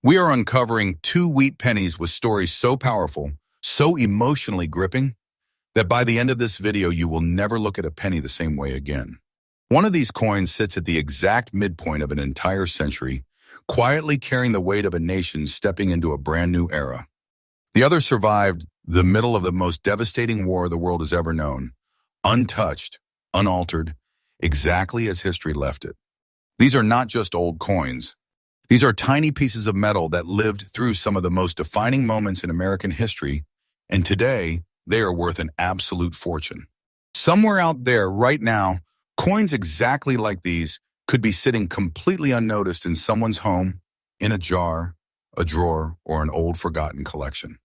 We are uncovering two wheat pennies with stories so powerful, so emotionally gripping, that by the end of this video you will never look at a penny the same way again. One of these coins sits at the exact midpoint of an entire century, quietly carrying the weight of a nation stepping into a brand new era. The other survived the middle of the most devastating war the world has ever known, untouched, unaltered, exactly as history left it. These are not just old coins. These are tiny pieces of metal that lived through some of the most defining moments in American history, and today they are worth an absolute fortune. Somewhere out there right now, coins exactly like these could be sitting completely unnoticed in someone's home, in a jar, a drawer, or an old forgotten collection.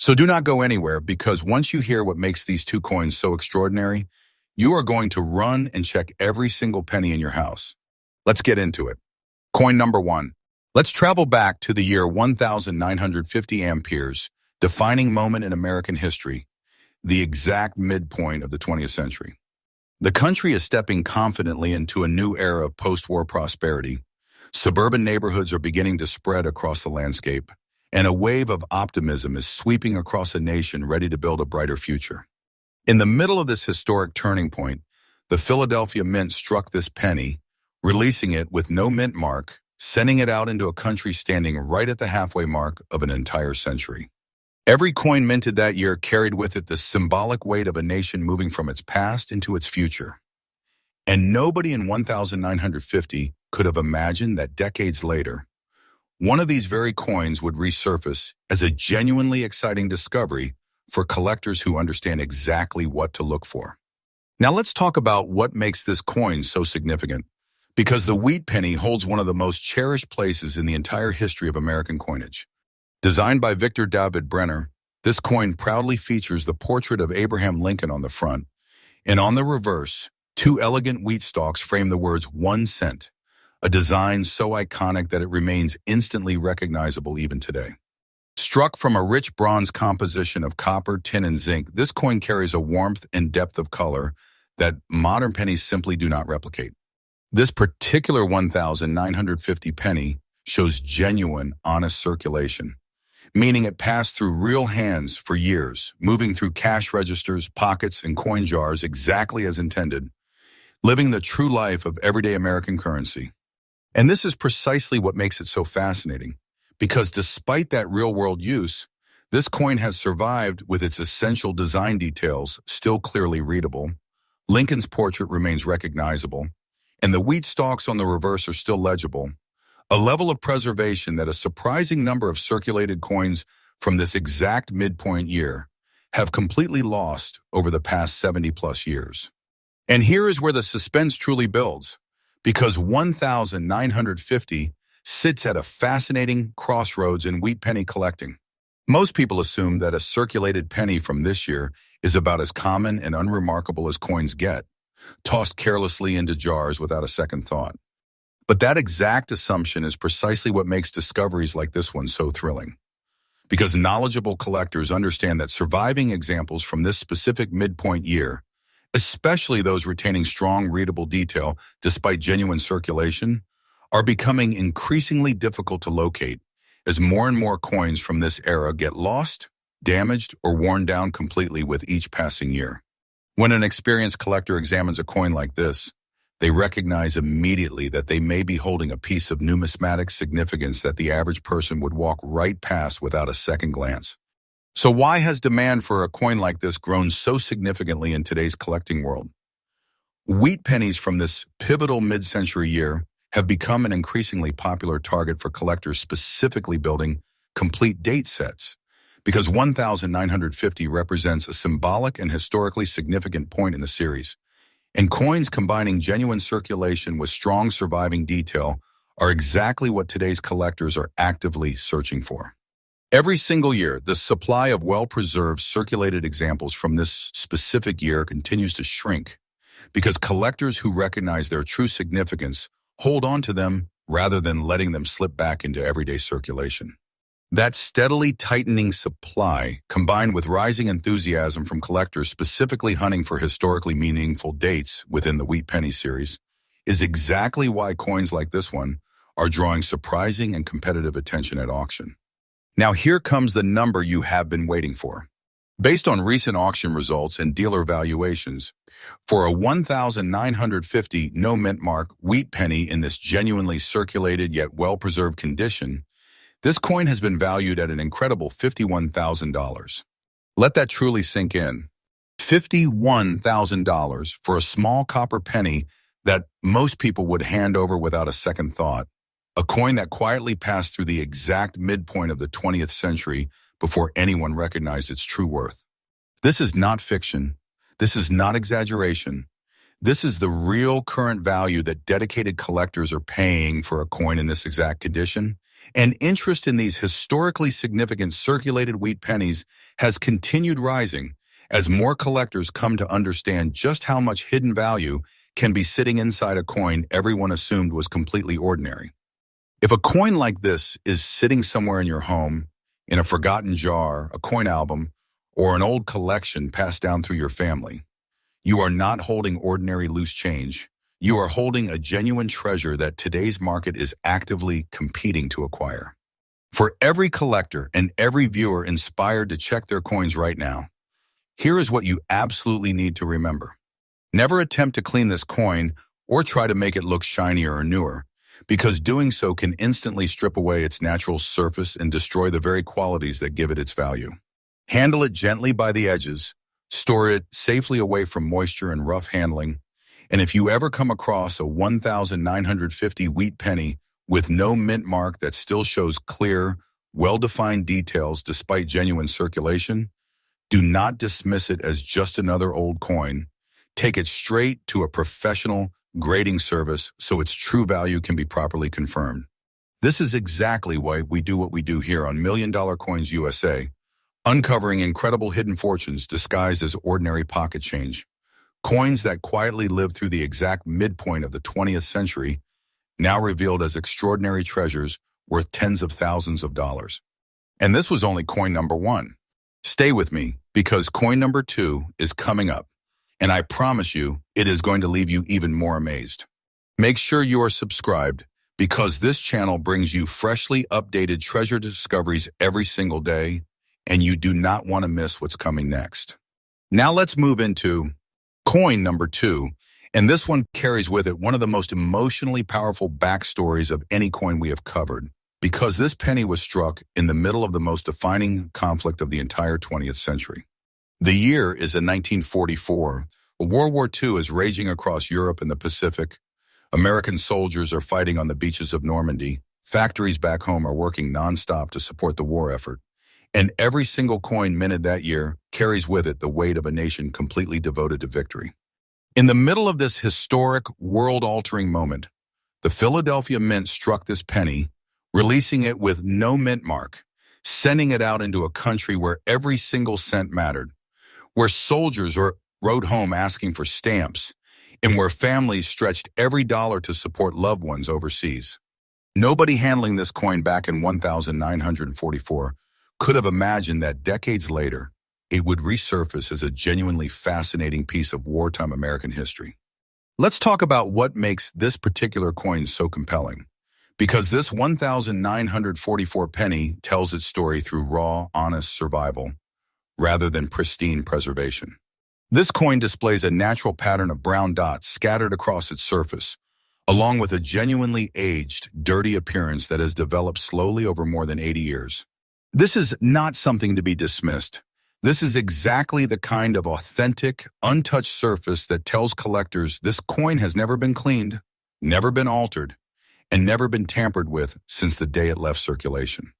So do not go anywhere, because once you hear what makes these two coins so extraordinary, you are going to run and check every single penny in your house. Let's get into it. Coin number one. Let's travel back to the year 1950 amperes, defining moment in American history, the exact midpoint of the 20th century. The country is stepping confidently into a new era of post-war prosperity. Suburban neighborhoods are beginning to spread across the landscape, and a wave of optimism is sweeping across a nation ready to build a brighter future. In the middle of this historic turning point, the Philadelphia Mint struck this penny, releasing it with no mint mark, sending it out into a country standing right at the halfway mark of an entire century. Every coin minted that year carried with it the symbolic weight of a nation moving from its past into its future. And nobody in 1950 could have imagined that decades later, one of these very coins would resurface as a genuinely exciting discovery for collectors who understand exactly what to look for. Now let's talk about what makes this coin so significant, because the wheat penny holds one of the most cherished places in the entire history of American coinage. Designed by Victor David Brenner, this coin proudly features the portrait of Abraham Lincoln on the front, and on the reverse, two elegant wheat stalks frame the words 1 cent, a design so iconic that it remains instantly recognizable even today. Struck from a rich bronze composition of copper, tin, and zinc, this coin carries a warmth and depth of color that modern pennies simply do not replicate. This particular 1950 penny shows genuine, honest circulation, meaning it passed through real hands for years, moving through cash registers, pockets, and coin jars exactly as intended, living the true life of everyday American currency. And this is precisely what makes it so fascinating, because despite that real-world use, this coin has survived with its essential design details still clearly readable. Lincoln's portrait remains recognizable, and the wheat stalks on the reverse are still legible, a level of preservation that a surprising number of circulated coins from this exact midpoint year have completely lost over the past 70-plus years. And here is where the suspense truly builds, because 1950 sits at a fascinating crossroads in wheat penny collecting. Most people assume that a circulated penny from this year is about as common and unremarkable as coins get, tossed carelessly into jars without a second thought. But that exact assumption is precisely what makes discoveries like this one so thrilling. Because knowledgeable collectors understand that surviving examples from this specific midpoint year, especially those retaining strong readable detail despite genuine circulation, are becoming increasingly difficult to locate as more and more coins from this era get lost, damaged, or worn down completely with each passing year. When an experienced collector examines a coin like this, they recognize immediately that they may be holding a piece of numismatic significance that the average person would walk right past without a second glance. So why has demand for a coin like this grown so significantly in today's collecting world? Wheat pennies from this pivotal mid-century year have become an increasingly popular target for collectors specifically building complete date sets, because 1950 represents a symbolic and historically significant point in the series, and coins combining genuine circulation with strong surviving detail are exactly what today's collectors are actively searching for. Every single year, the supply of well-preserved circulated examples from this specific year continues to shrink, because collectors who recognize their true significance hold on to them rather than letting them slip back into everyday circulation. That steadily tightening supply, combined with rising enthusiasm from collectors specifically hunting for historically meaningful dates within the Wheat Penny series, is exactly why coins like this one are drawing surprising and competitive attention at auction. Now here comes the number you have been waiting for. Based on recent auction results and dealer valuations, for a 1,950 no mint mark wheat penny in this genuinely circulated yet well-preserved condition, this coin has been valued at an incredible $51,000. Let that truly sink in. $51,000 for a small copper penny that most people would hand over without a second thought. A coin that quietly passed through the exact midpoint of the 20th century before anyone recognized its true worth. This is not fiction. This is not exaggeration. This is the real current value that dedicated collectors are paying for a coin in this exact condition. And interest in these historically significant circulated wheat pennies has continued rising as more collectors come to understand just how much hidden value can be sitting inside a coin everyone assumed was completely ordinary. If a coin like this is sitting somewhere in your home, in a forgotten jar, a coin album, or an old collection passed down through your family, you are not holding ordinary loose change. You are holding a genuine treasure that today's market is actively competing to acquire. For every collector and every viewer inspired to check their coins right now, here is what you absolutely need to remember. Never attempt to clean this coin or try to make it look shinier or newer, because doing so can instantly strip away its natural surface and destroy the very qualities that give it its value. Handle it gently by the edges, store it safely away from moisture and rough handling, and if you ever come across a 1,950 wheat penny with no mint mark that still shows clear, well-defined details despite genuine circulation, do not dismiss it as just another old coin. Take it straight to a professional grading service so its true value can be properly confirmed. This is exactly why we do what we do here on Million Dollar Coins USA, uncovering incredible hidden fortunes disguised as ordinary pocket change. Coins that quietly lived through the exact midpoint of the 20th century, now revealed as extraordinary treasures worth tens of thousands of dollars. And this was only coin number one. Stay with me, because coin number two is coming up, and I promise you it is going to leave you even more amazed. Make sure you are subscribed, because this channel brings you freshly updated treasure discoveries every single day, and you do not want to miss what's coming next. Now let's move into coin number two, and this one carries with it one of the most emotionally powerful backstories of any coin we have covered, because this penny was struck in the middle of the most defining conflict of the entire 20th century. The year is in 1944. World War II is raging across Europe and the Pacific. American soldiers are fighting on the beaches of Normandy. Factories back home are working nonstop to support the war effort. And every single coin minted that year carries with it the weight of a nation completely devoted to victory. In the middle of this historic, world-altering moment, the Philadelphia Mint struck this penny, releasing it with no mint mark, sending it out into a country where every single cent mattered, where soldiers rode home asking for stamps, and where families stretched every dollar to support loved ones overseas. Nobody handling this coin back in 1944 could have imagined that decades later, it would resurface as a genuinely fascinating piece of wartime American history. Let's talk about what makes this particular coin so compelling, because this 1,944 penny tells its story through raw, honest survival, rather than pristine preservation. This coin displays a natural pattern of brown dots scattered across its surface, along with a genuinely aged, dirty appearance that has developed slowly over more than 80 years. This is not something to be dismissed. This is exactly the kind of authentic, untouched surface that tells collectors this coin has never been cleaned, never been altered, and never been tampered with since the day it left circulation.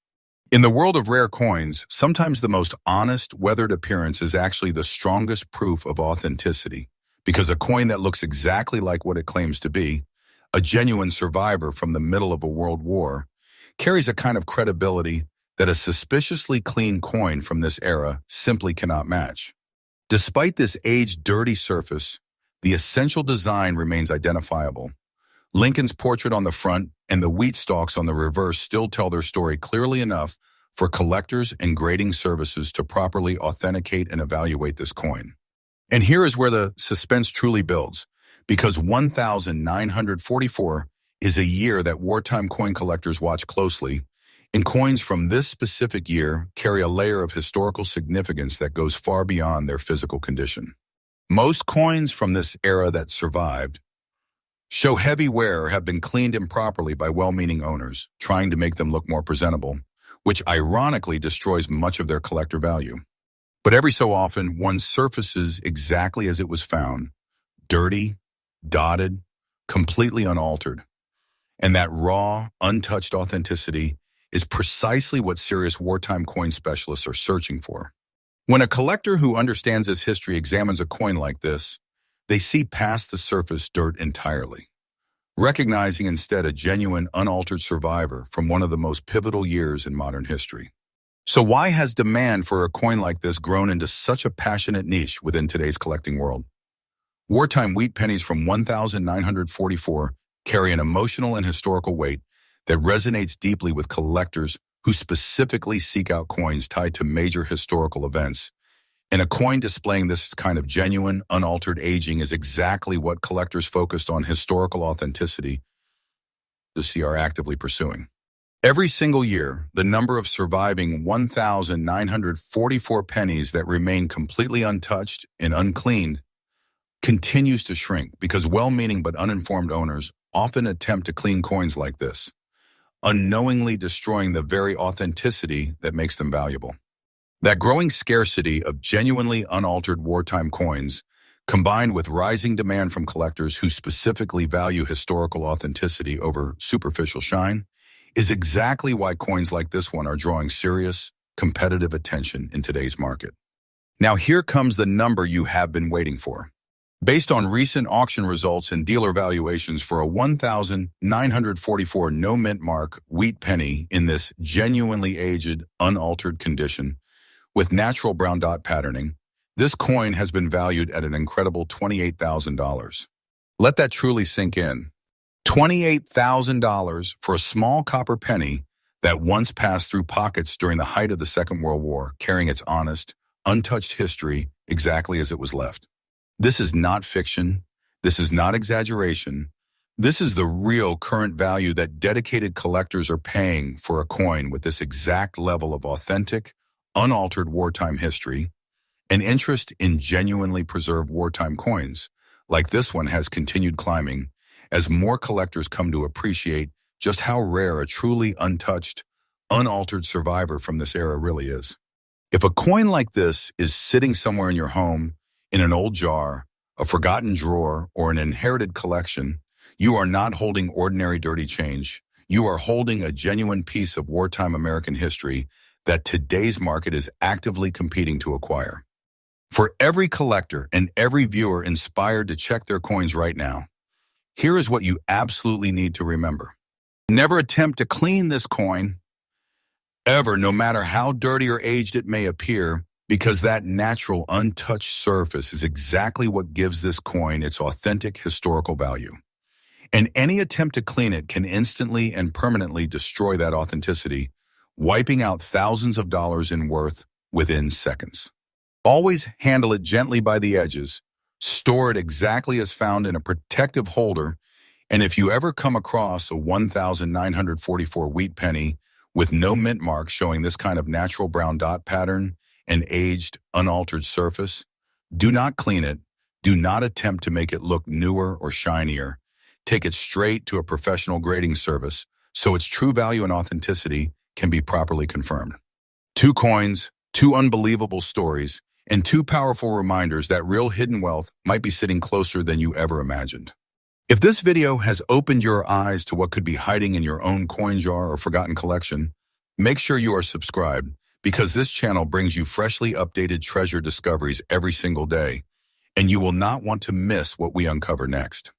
In the world of rare coins, sometimes the most honest, weathered appearance is actually the strongest proof of authenticity, because a coin that looks exactly like what it claims to be, a genuine survivor from the middle of a world war, carries a kind of credibility that a suspiciously clean coin from this era simply cannot match. Despite this aged, dirty surface, the essential design remains identifiable. Lincoln's portrait on the front and the wheat stalks on the reverse still tell their story clearly enough for collectors and grading services to properly authenticate and evaluate this coin. And here is where the suspense truly builds, because 1,944 is a year that wartime coin collectors watch closely, and coins from this specific year carry a layer of historical significance that goes far beyond their physical condition. Most coins from this era that survived show heavy wear or have been cleaned improperly by well-meaning owners, trying to make them look more presentable, which ironically destroys much of their collector value. But every so often, one surfaces exactly as it was found, dirty, dotted, completely unaltered. And that raw, untouched authenticity is precisely what serious wartime coin specialists are searching for. When a collector who understands this history examines a coin like this, they see past the surface dirt entirely, recognizing instead a genuine, unaltered survivor from one of the most pivotal years in modern history. So why has demand for a coin like this grown into such a passionate niche within today's collecting world? Wartime wheat pennies from 1944 carry an emotional and historical weight that resonates deeply with collectors who specifically seek out coins tied to major historical events. And a coin displaying this kind of genuine, unaltered aging is exactly what collectors focused on historical authenticity are actively pursuing. Every single year, the number of surviving 1,944 pennies that remain completely untouched and uncleaned continues to shrink because well-meaning but uninformed owners often attempt to clean coins like this, unknowingly destroying the very authenticity that makes them valuable. That growing scarcity of genuinely unaltered wartime coins, combined with rising demand from collectors who specifically value historical authenticity over superficial shine, is exactly why coins like this one are drawing serious, competitive attention in today's market. Now here comes the number you have been waiting for. Based on recent auction results and dealer valuations for a 1,944 no mint mark wheat penny in this genuinely aged, unaltered condition, with natural brown dot patterning, this coin has been valued at an incredible $28,000. Let that truly sink in. $28,000 for a small copper penny that once passed through pockets during the height of the Second World War, carrying its honest, untouched history exactly as it was left. This is not fiction. This is not exaggeration. This is the real current value that dedicated collectors are paying for a coin with this exact level of authentic, unaltered wartime history. An interest in genuinely preserved wartime coins, like this one, has continued climbing as more collectors come to appreciate just how rare a truly untouched, unaltered survivor from this era really is. If a coin like this is sitting somewhere in your home, in an old jar, a forgotten drawer, or an inherited collection, you are not holding ordinary dirty change. You are holding a genuine piece of wartime American history that today's market is actively competing to acquire. For every collector and every viewer inspired to check their coins right now, here is what you absolutely need to remember. Never attempt to clean this coin, ever, no matter how dirty or aged it may appear, because that natural, untouched surface is exactly what gives this coin its authentic historical value. And any attempt to clean it can instantly and permanently destroy that authenticity, wiping out thousands of dollars in worth within seconds. Always handle it gently by the edges, store it exactly as found in a protective holder, and if you ever come across a 1,944 wheat penny with no mint mark showing this kind of natural brown dot pattern, an aged, unaltered surface, do not clean it. Do not attempt to make it look newer or shinier. Take it straight to a professional grading service so its true value and authenticity can be properly confirmed. 2 coins, 2 unbelievable stories, and 2 powerful reminders that real hidden wealth might be sitting closer than you ever imagined. If this video has opened your eyes to what could be hiding in your own coin jar or forgotten collection, make sure you are subscribed, because this channel brings you freshly updated treasure discoveries every single day, and you will not want to miss what we uncover next.